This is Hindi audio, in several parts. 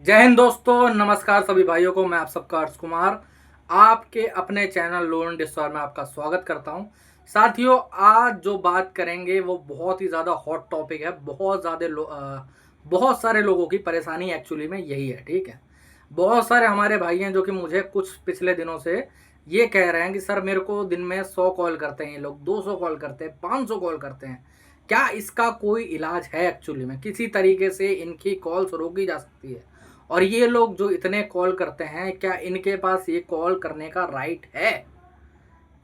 जय हिंद दोस्तों, नमस्कार सभी भाइयों को। मैं आप सबका अर्श कुमार आपके अपने चैनल लोन डिस्टॉर में आपका स्वागत करता हूं। साथियों, आज जो बात करेंगे वो बहुत ही ज़्यादा हॉट टॉपिक है। बहुत सारे लोगों की परेशानी एक्चुअली में यही है। ठीक है, बहुत सारे हमारे भाई हैं जो कि मुझे कुछ पिछले दिनों से ये कह रहे हैं कि सर मेरे को दिन में 100 कॉल करते हैं ये लोग, 200 कॉल करते हैं, 500 कॉल करते हैं। क्या इसका कोई इलाज है? एक्चुअली में किसी तरीके से इनकी कॉल्स रोकी जा सकती है? और ये लोग जो इतने कॉल करते हैं, क्या इनके पास ये कॉल करने का राइट है?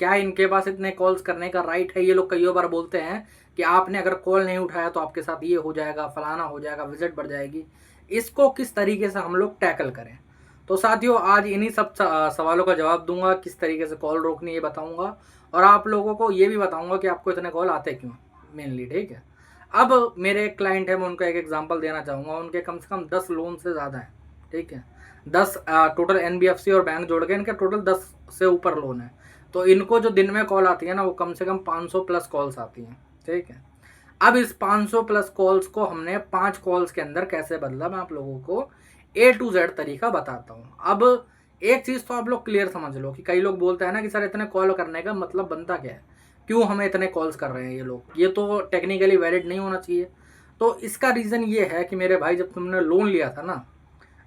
क्या इनके पास इतने कॉल्स करने का राइट है? ये लोग कई बार बोलते हैं कि आपने अगर कॉल नहीं उठाया तो आपके साथ ये हो जाएगा, फलाना हो जाएगा, विजिट बढ़ जाएगी। इसको किस तरीके से हम लोग टैकल करें? तो साथियों, आज इन्हीं सब सवालों का जवाब दूंगा। किस तरीके से कॉल रोकनी है बताऊंगा, और आप लोगों को ये भी बताऊंगा कि आपको इतने कॉल आते क्यों मेनली। ठीक है, अब मेरे एक क्लाइंट है, मैं उनका एक एग्जांपल देना चाहूँगा। उनके कम से कम 10 लोन से ज़्यादा हैं। ठीक है, 10 टोटल एनबीएफसी और बैंक जोड़ के इनके टोटल 10 से ऊपर लोन है। तो इनको जो दिन में कॉल आती है ना, वो कम से कम 500 प्लस कॉल्स आती हैं। ठीक है, अब इस 500 प्लस कॉल्स को हमने 5 कॉल्स के अंदर कैसे बदला, मैं आप लोगों को ए टू जेड तरीका बताता हूँ। अब एक चीज़ तो आप लोग क्लियर समझ लो कि कई लोग बोलते हैं ना कि सर इतने कॉल करने का मतलब बनता क्या है, क्यों हमें इतने कॉल्स कर रहे हैं ये लोग, ये तो टेक्निकली वैलिड नहीं होना चाहिए। तो इसका रीज़न ये है कि मेरे भाई, जब तुमने लोन लिया था ना,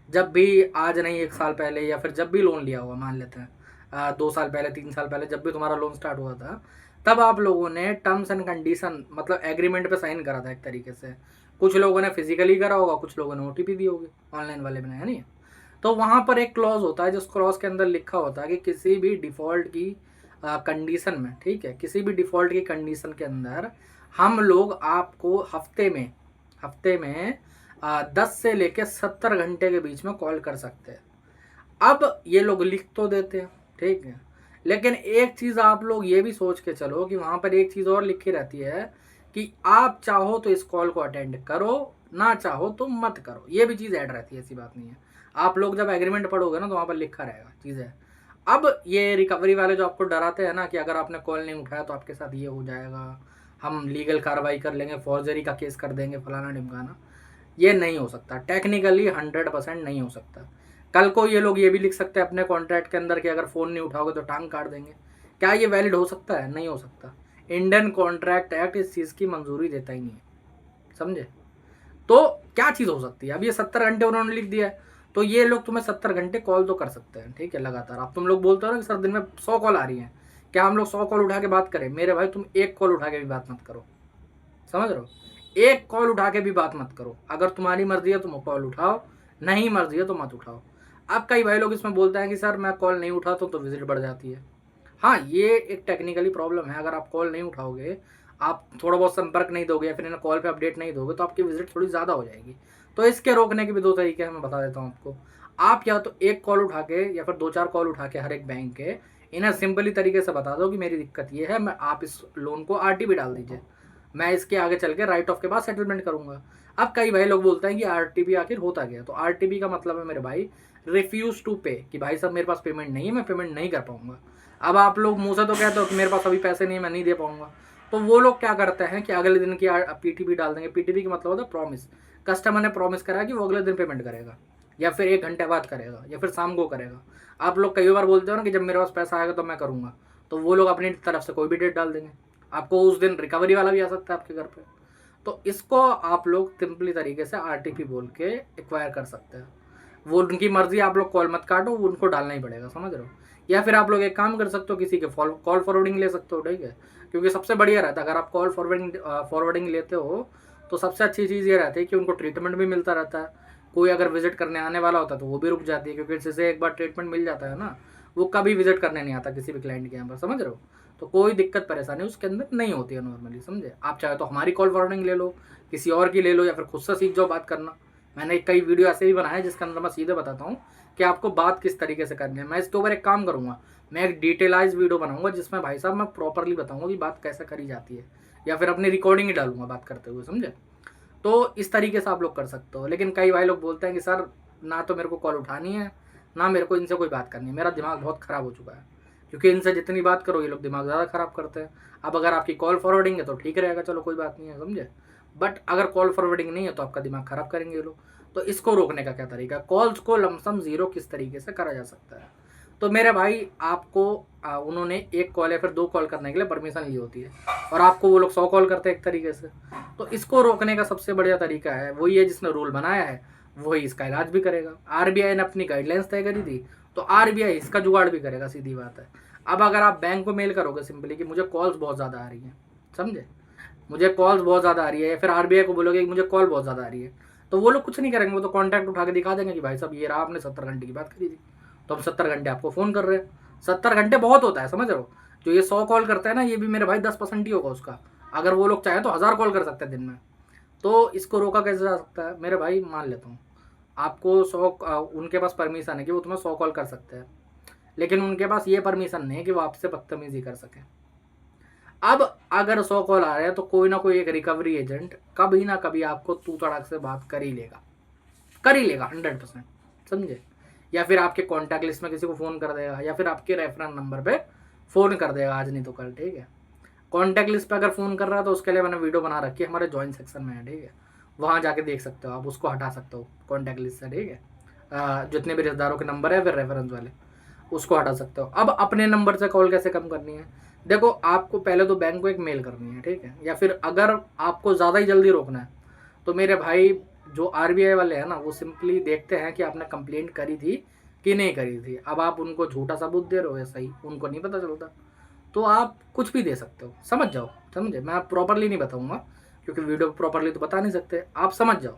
जब भी, आज नहीं 1 साल पहले, या फिर जब भी लोन लिया हुआ, मान लेते हैं 2 साल पहले, 3 साल पहले, जब भी तुम्हारा लोन स्टार्ट हुआ था, तब आप लोगों ने टर्म्स एंड कंडीशन मतलब एग्रीमेंट पे साइन करा था एक तरीके से। कुछ लोगों ने फिजिकली करा होगा, कुछ लोगों ने ओटीपी दी होगी, ऑनलाइन वाले में, है नहीं? तो वहाँ पर एक क्लॉज होता है, जिस क्लॉज के अंदर लिखा होता है कि किसी भी डिफ़ॉल्ट की कंडीशन में, ठीक है, किसी भी डिफ़ॉल्ट की कंडीशन के अंदर हम लोग आपको हफ्ते में 10 से लेकर 70 घंटे के बीच में कॉल कर सकते हैं। अब ये लोग लिख तो देते हैं, ठीक है, लेकिन एक चीज़ आप लोग ये भी सोच के चलो कि वहाँ पर एक चीज़ और लिखी रहती है कि आप चाहो तो इस कॉल को अटेंड करो, ना चाहो तो मत करो। ये भी चीज़ ऐड रहती है, ऐसी बात नहीं है। आप लोग जब एग्रीमेंट पढ़ोगे ना, तो वहाँ पर लिखा रहेगा चीज़ें। अब ये रिकवरी वाले जो आपको डराते हैं ना कि अगर आपने कॉल नहीं उठाया तो आपके साथ ये हो जाएगा, हम लीगल कार्रवाई कर लेंगे, फॉर्जरी का केस कर देंगे, फलाना ढिमकाना, ये नहीं हो सकता। टेक्निकली 100% नहीं हो सकता। कल को ये लोग ये भी लिख सकते हैं अपने कॉन्ट्रैक्ट के अंदर कि अगर फ़ोन नहीं उठाओगे तो टांग काट देंगे। क्या ये वैलिड हो सकता है? नहीं हो सकता। इंडियन कॉन्ट्रैक्ट एक्ट इस चीज़ की मंजूरी देता ही नहीं है, समझे? तो क्या चीज़ हो सकती है? अब ये 70 घंटे उन्होंने लिख दिया है, तो ये लोग तुम्हें 70 घंटे कॉल तो कर सकते हैं, ठीक है, लगातार। अब तुम लोग बोलते हो ना कि सर दिन में 100 कॉल आ रही हैं, क्या हम लोग 100 कॉल उठा के बात करें? मेरे भाई, तुम एक कॉल उठा के भी बात मत करो, समझ रहे हो? एक कॉल उठा के भी बात मत करो। अगर तुम्हारी मर्जी है तुम कॉल उठाओ, नहीं मर्जी है तो मत उठाओ। अब कई भाई लोग इसमें बोलते हैं कि सर मैं कॉल नहीं उठाता तो विजिट बढ़ जाती है। हाँ, ये एक टेक्निकली प्रॉब्लम है। अगर आप कॉल नहीं उठाओगे, आप थोड़ा बहुत संपर्क नहीं दोगे, या फिर इन्हें कॉल पे अपडेट नहीं दोगे, तो आपकी विजिट थोड़ी ज़्यादा हो जाएगी। तो इसके रोकने के भी 2 तरीके हैं, मैं बता देता हूँ आपको। आप या तो एक कॉल उठा के, या फिर 2-4 कॉल उठा के हर एक बैंक के, इन्हें सिंपली तरीके से बता दो कि मेरी दिक्कत ये है, मैं, आप इस लोन को आरटीपी डाल दीजिए, मैं इसके आगे चल के राइट ऑफ के बाद सेटलमेंट करूंगा। अब कई भाई लोग बोलते हैं कि आरटीपी आखिर होता क्या है? तो आरटीपी का मतलब है मेरे भाई, रिफ्यूज टू पे, कि भाई साहब मेरे पास पेमेंट नहीं है, मैं पेमेंट नहीं कर पाऊंगा। अब आप लोग मुंह से तो कहते हो कि मेरे पास अभी पैसे नहीं है, मैं नहीं दे पाऊंगा। तो वो लोग क्या करते हैं कि अगले दिन की पीटीपी डाल देंगे। पीटीपी का मतलब होता है प्रॉमिस। कस्टमर ने प्रॉमिस करा कि वो अगले दिन पेमेंट करेगा, या फिर 1 घंटे बाद करेगा, या फिर शाम को करेगा। आप लोग कई बार बोलते हो ना कि जब मेरे पास पैसा आएगा तो मैं करूँगा, तो वो लोग अपनी तरफ से कोई भी डेट डाल देंगे। आपको उस दिन रिकवरी वाला भी आ सकता है आपके घर पे। तो इसको आप लोग सिंपली तरीके से आरटीपी बोल के एक्वायर कर सकते हैं। वो उनकी मर्जी, आप लोग कॉल मत काटो, वो उनको डालना ही पड़ेगा, समझ रहे हो? या फिर आप लोग एक काम कर सकते हो, किसी के कॉल फॉरवर्डिंग ले सकते हो, ठीक है, क्योंकि सबसे बढ़िया रहता है अगर आप कॉल फॉरवर्डिंग लेते हो, तो सबसे अच्छी चीज़ ये रहती है कि उनको ट्रीटमेंट भी मिलता रहता है। कोई अगर विजिट करने आने वाला होता है तो वो भी रुक जाती है, क्योंकि जिसे एक बार ट्रीटमेंट मिल जाता है ना, वो कभी विजिट करने नहीं आता किसी भी क्लाइंट के यहाँ पर, समझ रहे हो? तो कोई दिक्कत परेशानी उसके अंदर नहीं होती है नॉर्मली, समझे? आप चाहे तो हमारी कॉल फॉरवर्डिंग ले लो, किसी और की ले लो, या फिर खुद से सीख जाओ बात करना। मैंने कई वीडियो ऐसे भी बनाए जिसके अंदर मैं सीधे बताता हूँ कि आपको बात किस तरीके से करनी है। मैं इसके ऊपर एक काम करूँगा, मैं एक डिटेलाइज वीडियो बनाऊंगा जिसमें भाई साहब मैं प्रॉपरली बताऊंगा कि बात कैसे करी जाती है, या फिर अपनी रिकॉर्डिंग ही डालूंगा बात करते हुए, समझे? तो इस तरीके से आप लोग कर सकते हो। लेकिन कई भाई लोग बोलते हैं कि सर ना तो मेरे को कॉल उठानी है, ना मेरे को इनसे कोई बात करनी है, मेरा दिमाग बहुत ख़राब हो चुका है, क्योंकि इनसे जितनी बात करो ये लोग दिमाग ज़्यादा ख़राब करते हैं। अब अगर आपकी कॉल फॉरवर्डिंग है तो ठीक रहेगा, चलो कोई बात नहीं है, समझे? बट अगर कॉल फॉरवर्डिंग नहीं है तो आपका दिमाग खराब करेंगे ये लोग। तो इसको रोकने का क्या तरीका है, कॉल्स को लमसम ज़ीरो किस तरीके से करा जा सकता है। तो मेरे भाई आपको उन्होंने एक कॉल या फिर 2 कॉल करने के लिए परमिशन ली होती है और आपको वो लोग 100 कॉल करते हैं एक तरीके से। तो इसको रोकने का सबसे बढ़िया तरीका है वही है, जिसने रूल बनाया है वही इसका इलाज भी करेगा। आरबीआई ने अपनी गाइडलाइंस तय करी थी तो आरबीआई इसका जुगाड़ भी करेगा, सीधी बात है। अब अगर आप बैंक को मेल करोगे सिंपली कि मुझे कॉल्स बहुत ज़्यादा आ रही हैं, समझे, मुझे कॉल्स बहुत ज़्यादा आ रही है, या फिर आरबीआई को बोलोगे कि मुझे कॉल बहुत ज़्यादा आ रही है, तो वो लोग कुछ नहीं करेंगे, वो तो कॉन्टैक्ट उठा के दिखा देंगे कि भाई साहब ये रहा, आपने 70 घंटे की बात करी थी तो हम 70 घंटे आपको फ़ोन कर रहे हैं। 70 घंटे बहुत होता है, समझ रहे हो। जो ये 100 कॉल करते हैं ना, ये भी मेरे भाई 10% ही होगा उसका। अगर वो लोग चाहें तो 1000 कॉल कर सकते हैं दिन में। तो इसको रोका कैसे जा सकता है मेरे भाई, मान लेता हूँ आपको 100 उनके पास परमिशन है कि वो तुम्हें 100 कॉल कर सकते हैं, लेकिन उनके पास ये परमिशन नहीं है कि वो आपसे बदतमीजी कर सकें। अब अगर 100 कॉल आ रहे हैं तो कोई ना कोई एक रिकवरी एजेंट कभी ना कभी आपको तू तड़ाक से बात कर ही लेगा, कर ही लेगा 100%, समझे। या फिर आपके कॉन्टैक्ट लिस्ट में किसी को फ़ोन कर देगा, या फिर आपके रेफरेंस नंबर पे फ़ोन कर देगा, आज नहीं तो कल, ठीक है। कॉन्टैक्ट लिस्ट पे अगर फ़ोन कर रहा है तो उसके लिए मैंने वीडियो बना रखी है, हमारे जॉइन सेक्शन में है, ठीक है। वहाँ जाके देख सकते हो, आप उसको हटा सकते हो कॉन्टैक्ट लिस्ट से, ठीक है। जितने भी रिश्तेदारों के नंबर है फिर रेफरेंस वाले, उसको हटा सकते हो। अब अपने नंबर से कॉल कैसे कम करनी है, देखो आपको पहले तो बैंक को एक मेल करनी है, ठीक है। या फिर अगर आपको ज़्यादा ही जल्दी रोकना है तो मेरे भाई जो आरबीआई वाले हैं ना, वो सिंपली देखते हैं कि आपने कंप्लेंट करी थी कि नहीं करी थी। अब आप उनको झूठा सबूत दे रहे हो या सही, उनको नहीं पता चलता, तो आप कुछ भी दे सकते हो, समझ जाओ, समझे। मैं आप प्रॉपरली नहीं बताऊंगा क्योंकि वीडियो प्रॉपरली तो बता नहीं सकते, आप समझ जाओ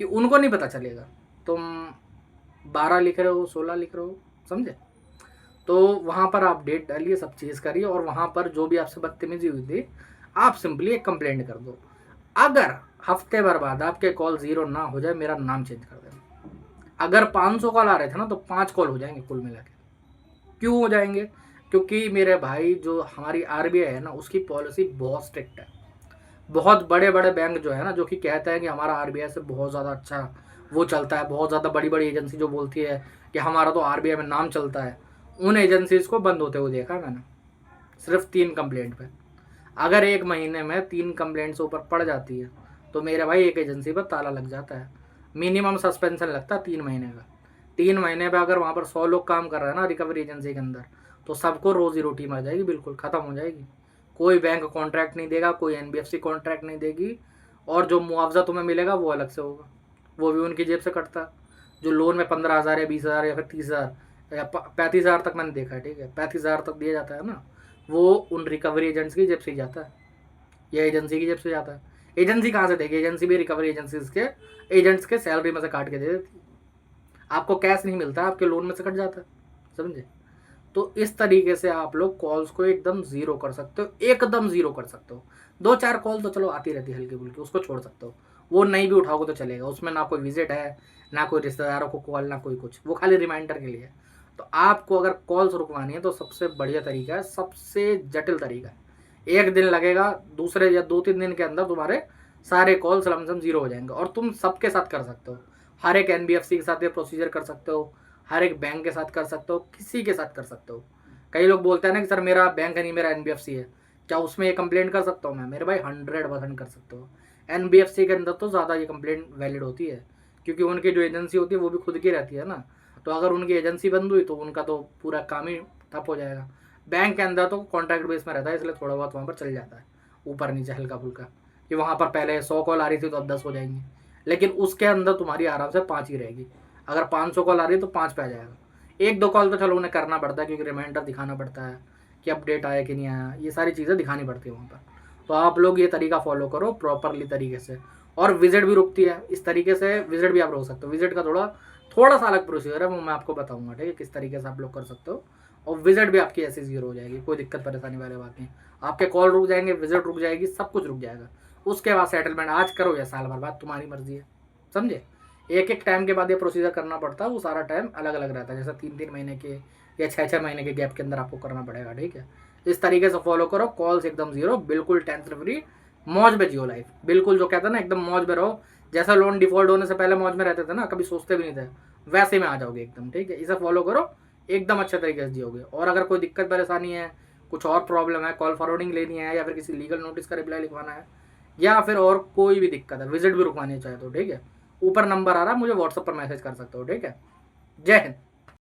कि उनको नहीं पता चलेगा तुम 12 लिख रहे हो, 16 लिख रहे हो, समझे। तो वहाँ पर आप डेट डालिए, सब चीज़ करिए, और वहाँ पर जो भी आपसे बदतमीजी हुई थी आप सिंपली एक कंप्लेंट कर दो। अगर हफ्ते भर बाद आपके कॉल ज़ीरो ना हो जाए, मेरा नाम चेंज कर देना। अगर 500 कॉल आ रहे थे ना तो 5 कॉल हो जाएंगे कुल मिला के। क्यों हो जाएंगे, क्योंकि मेरे भाई जो हमारी आरबीआई है ना, उसकी पॉलिसी बहुत स्ट्रिक्ट है। बहुत बड़े बड़े बैंक जो है ना, जो कि कहते हैं कि हमारा आरबीआई से बहुत ज़्यादा अच्छा वो चलता है, बहुत ज़्यादा बड़ी बड़ी एजेंसी जो बोलती है कि हमारा तो आरबीआई में नाम चलता है, उन एजेंसीज को बंद होते हुए देखा है मैंने, सिर्फ 3 कंप्लेंट पे। अगर एक महीने में 3 कंप्लेंट से ऊपर पड़ जाती है तो मेरे भाई एक एजेंसी पर ताला लग जाता है, मिनिमम सस्पेंशन लगता है 3 महीने का। 3 महीने पे अगर वहाँ पर 100 लोग काम कर रहे हैं ना रिकवरी एजेंसी के अंदर, तो सबको रोजी रोटी मर जाएगी, बिल्कुल ख़त्म हो जाएगी। कोई बैंक कॉन्ट्रैक्ट नहीं देगा, कोई एनबीएफसी कॉन्ट्रैक्ट नहीं देगी, और जो मुआवजा तुम्हें मिलेगा वो अलग से होगा, वो भी उनकी जेब से कटता है। जो लोन में 15,000 या 20,000 या फिर 30,000 या 35,000 तक मैंने देखा है, ठीक है, 35,000 तक दिया जाता है ना, वो उन रिकवरी एजेंट्स की जेब से ही जाता है, या एजेंसी की जेब से जाता है। एजेंसी कहाँ से देगी, एजेंसी भी रिकवरी एजेंसीज के एजेंट्स के सैलरी में से काट के दे देती है, आपको कैश नहीं मिलता, आपके लोन में से कट जाता है, समझे। तो इस तरीके से आप लोग कॉल्स को एकदम ज़ीरो कर सकते हो, एकदम ज़ीरो कर सकते हो। 2-4 कॉल तो चलो आती रहती है हल्की फुल्की, उसको छोड़ सकते हो, वो नहीं भी उठाओगे तो चलेगा, उसमें ना कोई विजिट है, ना कोई रिश्तेदारों को कॉल, ना कोई कुछ, वो खाली रिमाइंडर के लिए है। तो आपको अगर कॉल्स रुकवानी है तो सबसे बढ़िया तरीका है, सबसे जटिल तरीका है, 1 दिन लगेगा, दूसरे या 2-3 दिन के अंदर तुम्हारे सारे कॉल्स लमसम ज़ीरो हो जाएंगे, और तुम सबके साथ कर सकते हो। हर एक एनबीएफसी के साथ ये प्रोसीजर कर सकते हो, हर एक बैंक के साथ कर सकते हो, किसी के साथ कर सकते हो। कई लोग बोलते हैं ना कि सर मेरा बैंक नहीं, मेरा एनबीएफसी है, क्या उसमें ये कंप्लेंट कर सकता हूँ मैं, मेरे भाई 100% कर सकते हो। एनबीएफसी के अंदर तो ज़्यादा ये कंप्लेंट वैलिड होती है, क्योंकि उनकी जो एजेंसी होती है वो भी खुद की रहती है ना, तो अगर उनकी एजेंसी बंद हुई तो उनका तो पूरा काम ही ठप हो जाएगा। बैंक के अंदर तो कॉन्ट्रैक्ट बेस में रहता है, इसलिए थोड़ा बहुत वहाँ पर चल जाता है, ऊपर नीचे हल्का फुल्का, कि वहाँ पर पहले 100 कॉल आ रही थी तो अब 10 हो जाएंगी, लेकिन उसके अंदर तुम्हारी आराम से 5 ही रहेगी। अगर 500 कॉल आ रही है तो 5 पे आ जाएगा। 1-2 कॉल तो चलो उन्हें करना पड़ता है, क्योंकि रिमाइंडर दिखाना पड़ता है कि अपडेट आया कि नहीं आया, ये सारी चीज़ें दिखानी पड़ती है वहाँ पर। तो आप लोग ये तरीका फॉलो करो प्रॉपरली तरीके से, और विजिट भी रुकती है इस तरीके से, विजिट भी आप रोक सकते हो। विजिट का थोड़ा सा अलग प्रोसीजर है, वो मैं आपको बताऊंगा, ठीक है, किस तरीके से आप लोग कर सकते हो। और विजिट भी आपकी ऐसी ज़ीरो हो जाएगी, कोई दिक्कत परेशानी वाली बात नहीं। आपके कॉल रुक जाएंगे, विजिट रुक जाएगी, सब कुछ रुक जाएगा। उसके बाद सेटलमेंट आज करो या साल भर बाद, तुम्हारी मर्जी है, समझे। एक एक टाइम के बाद ये प्रोसीजर करना पड़ता है, वो सारा टाइम अलग अलग रहता है, जैसे 3-3 महीने के या 6-6 महीने के गैप के अंदर आपको करना पड़ेगा, ठीक है। इस तरीके से फॉलो करो, कॉल्स एकदम ज़ीरो, बिल्कुल टेंशन फ्री, मौज में जियो लाइफ, बिल्कुल जो कहते हैं ना एकदम मौज में रहो। जैसा लोन डिफॉल्ट होने से पहले मौज में रहते थे ना, कभी सोचते भी नहीं थे, वैसे में आ जाओगे एकदम, ठीक है। इसे फॉलो करो, एकदम अच्छे तरीके से जियोगे। और अगर कोई दिक्कत परेशानी है, कुछ और प्रॉब्लम है, कॉल फॉरवर्डिंग लेनी है, या फिर किसी लीगल नोटिस का रिप्लाई लिखवाना है, या फिर और कोई भी दिक्कत है, विजिट भी रुकवानी चाहे तो ठीक है, ऊपर नंबर आ रहा है, मुझे व्हाट्सएप पर मैसेज कर सकते हो, ठीक है। जय हिंद।